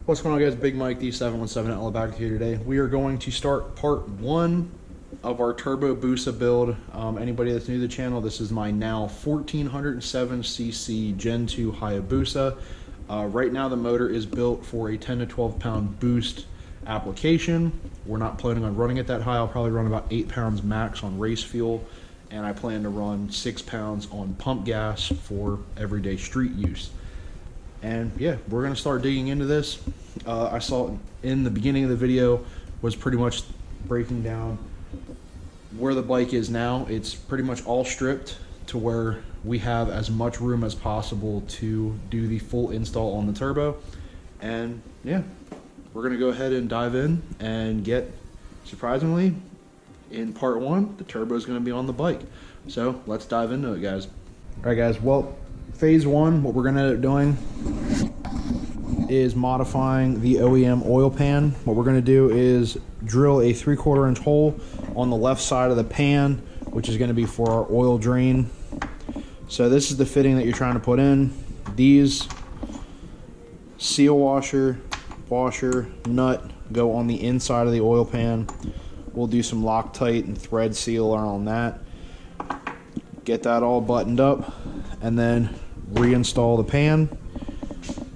What's going on, guys? Big Mike D717 Outlaw back here today. We are going to start part 1 of our Turbobusa build. Anybody that's new to the channel, this is my now 1407cc Gen 2 Hayabusa. Right now the motor is built for a 10 to 12 pound boost application. We're not planning on running it that high. I'll probably run about 8 pounds max on race fuel, and I plan to run 6 pounds on pump gas for everyday street use. And yeah, we're gonna start digging into this. I saw in the beginning of the video was pretty much breaking down where the bike is now. It's pretty much all stripped to where we have as much room as possible to do the full install on the turbo. And yeah, we're gonna go ahead and dive in and get, surprisingly, in part 1, the turbo is gonna be on the bike. So let's dive into it, guys. All right, guys, well, phase 1, what we're gonna end up doing is modifying the OEM oil pan. What we're gonna do is drill a 3/4 inch hole on the left side of the pan, which is gonna be for our oil drain. So this is the fitting that you're trying to put in. These seal washer, nut go on the inside of the oil pan. We'll do some Loctite and thread sealer on that. Get that all buttoned up and then reinstall the pan,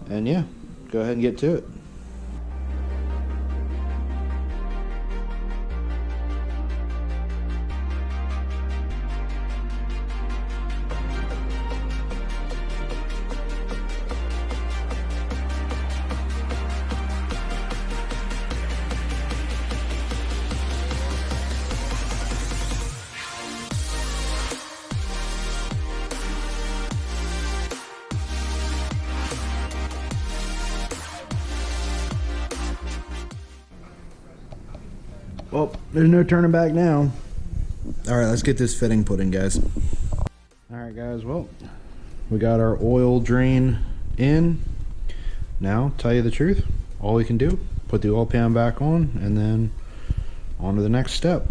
and yeah, go ahead and get to it. Well, there's no turning back now. All right, let's get this fitting put in, guys. All right, guys, well, we got our oil drain in. Now, tell you the truth, all we can do, put the oil pan back on and then on to the next step.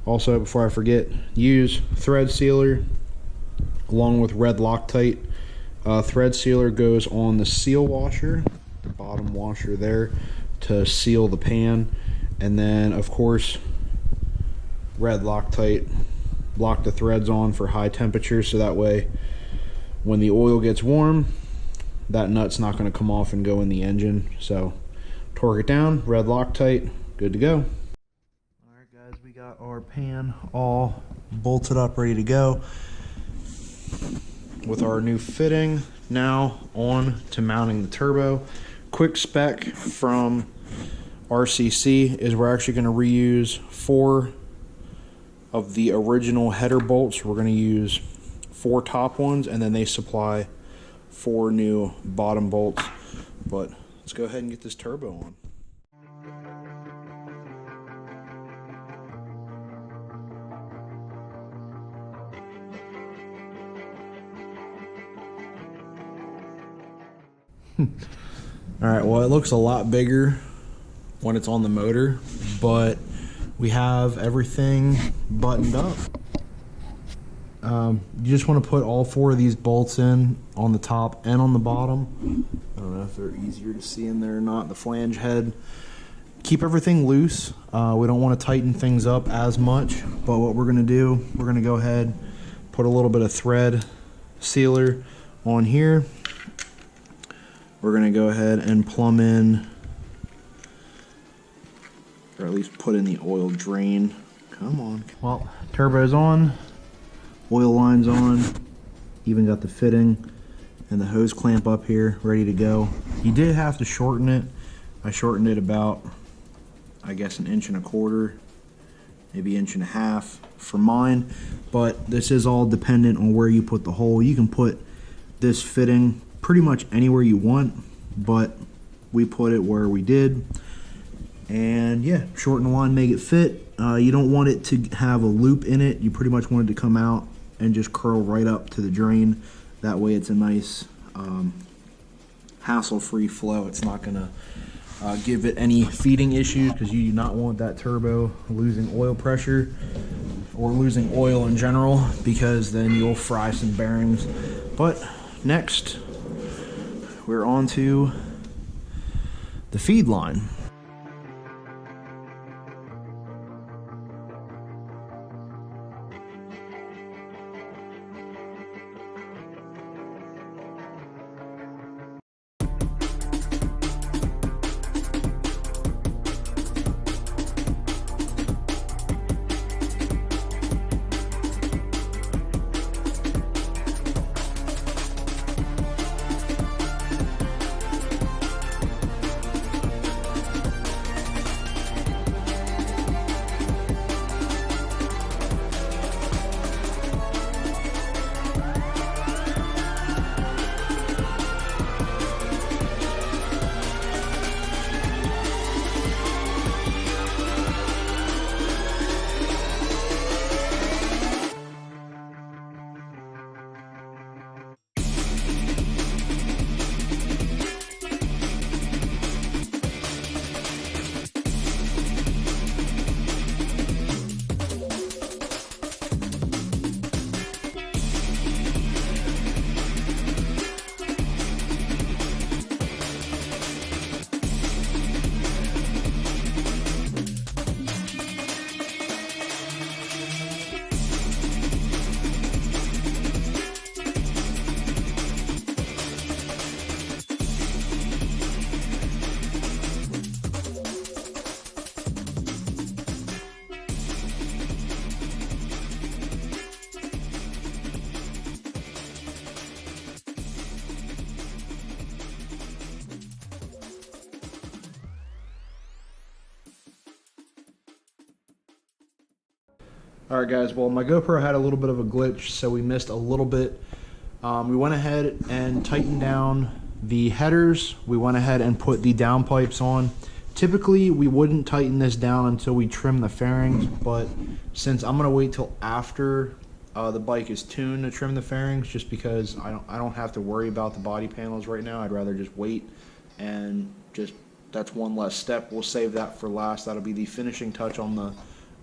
Also, before I forget, use thread sealer along with red Loctite. Thread sealer goes on the seal washer, the bottom washer there, to seal the pan. And then, of course, red Loctite, lock the threads on for high temperatures, so that way when the oil gets warm, that nut's not going to come off and go in the engine. So torque it down, red Loctite, good to go. Alright, guys, we got our pan all bolted up, ready to go with our new fitting. Now on to mounting the turbo. Quick spec from RCC is we're actually going to reuse 4 of the original header bolts. We're going to use 4 top ones, and then they supply 4 new bottom bolts. But let's go ahead and get this turbo on. Alright, well, it looks a lot bigger when it's on the motor, but we have everything buttoned up. You just want to put all 4 of these bolts in on the top and on the bottom. I don't know if they're easier to see in there or not. The flange head. Keep everything loose. We don't want to tighten things up as much, but what we're going to do, we're going to go ahead, put a little bit of thread sealer on here. We're going to go ahead and plumb in, or at least put in the oil drain. Come on. Well, turbo's on, oil line's on, even got the fitting and the hose clamp up here ready to go. You did have to shorten it. I shortened it about, I guess, 1.25 inches, maybe 1.5 inches for mine, but this is all dependent on where you put the hole. You can put this fitting pretty much anywhere you want, but we put it where we did. And yeah, shorten the line, make it fit. You don't want it to have a loop in it. You pretty much want it to come out and just curl right up to the drain. That way it's a nice hassle-free flow. It's not gonna give it any feeding issues, because you do not want that turbo losing oil pressure or losing oil in general, because then you'll fry some bearings. But next, we're on to the feed line. Alright guys, well my GoPro had a little bit of a glitch, so we missed a little bit. We went ahead and tightened down the headers. We went ahead and put the downpipes on. Typically we wouldn't tighten this down until we trim the fairings, but since I'm going to wait till after the bike is tuned to trim the fairings, just because I don't have to worry about the body panels right now. I'd rather just wait, and just that's one less step. We'll save that for last. That'll be the finishing touch on the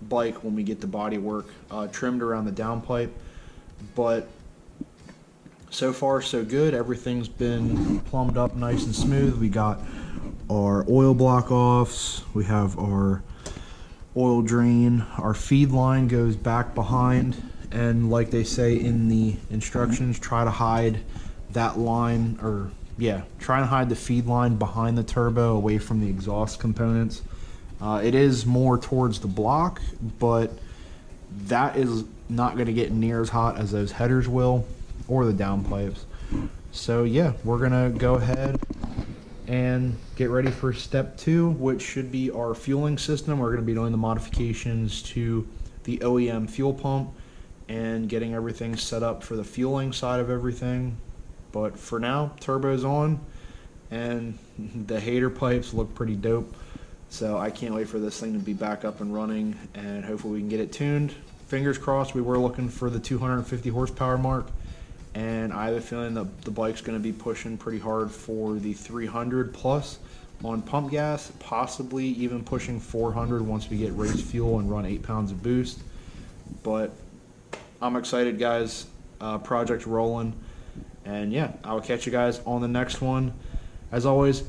bike when we get the body work trimmed around the downpipe. But so far so good. Everything's been plumbed up nice and smooth. We got our oil block offs, we have our oil drain, our feed line goes back behind, and like they say in the instructions, try to hide that line, or yeah, try to hide the feed line behind the turbo, away from the exhaust components. It is more towards the block, but that is not going to get near as hot as those headers will, or the downpipes. So yeah, we're going to go ahead and get ready for step 2, which should be our fueling system. We're going to be doing the modifications to the OEM fuel pump and getting everything set up for the fueling side of everything. But for now, turbo's on, and the hater pipes look pretty dope. So I can't wait for this thing to be back up and running, and hopefully we can get it tuned. Fingers crossed. We were looking for the 250 horsepower mark, and I have a feeling that the bike's going to be pushing pretty hard for the 300 plus on pump gas, possibly even pushing 400 once we get race fuel and run 8 pounds of boost. But I'm excited, guys. Project rolling, and yeah, I'll catch you guys on the next one. As always,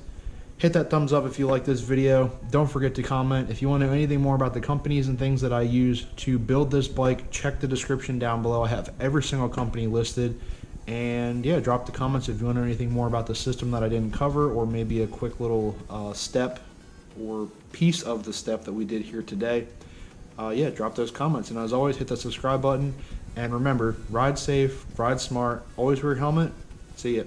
hit that thumbs up if you like this video. Don't forget to comment. If you want to know anything more about the companies and things that I use to build this bike, check the description down below. I have every single company listed. And yeah, drop the comments if you want to know anything more about the system that I didn't cover, or maybe a quick little step or piece of the step that we did here today. Yeah, drop those comments. And as always, hit that subscribe button. And remember, ride safe, ride smart, always wear your helmet. See ya.